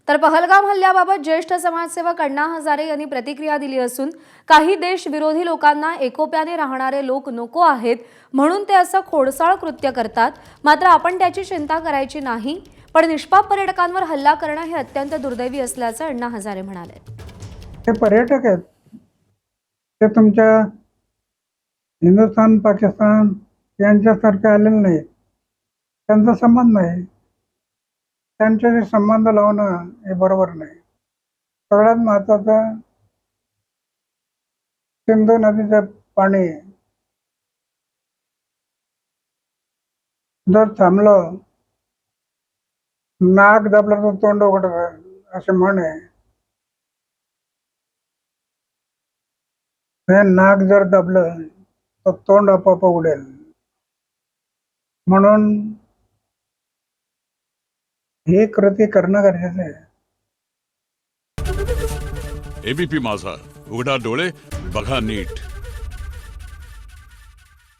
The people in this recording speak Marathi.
तर पहलगाम हल्ल्याबाबत ज्येष्ठ समाजसेवक अण्णा हजारे यांनी प्रतिक्रिया दिली असून काही देश विरोधी लोकांना एकोप्याने राहणारे लोक नको आहेत म्हणून ते असं खोडसाळ कृत्य करतात। मात्र आपण त्याची चिंता करायची नाही, पण निष्पाप पर्यटकांवर हल्ला करणं हे अत्यंत दुर्दैवी असल्याचं अण्णा हजारे म्हणाले। हे पर्यटक आहेत, ते तुमच्या हिंदुस्थान पाकिस्तान यांच्यासारखे आलेले नाही, त्यांचा संबंध नाही, त्यांच्याशी संबंध लावणं हे बरोबर नाही। सगळ्यात महत्त्वाचं, सिंधू नदीचं पाणी जर थांबलं, नाक दाबलं तर तोंड उघडतं असे म्हण आहे। हे नाक जर दाबलं तर तोंड आपोआप उघडेल, म्हणून ही कृती करणं गरजेचं आहे। एबीपी माझा, उघडा डोळे बघा नीट।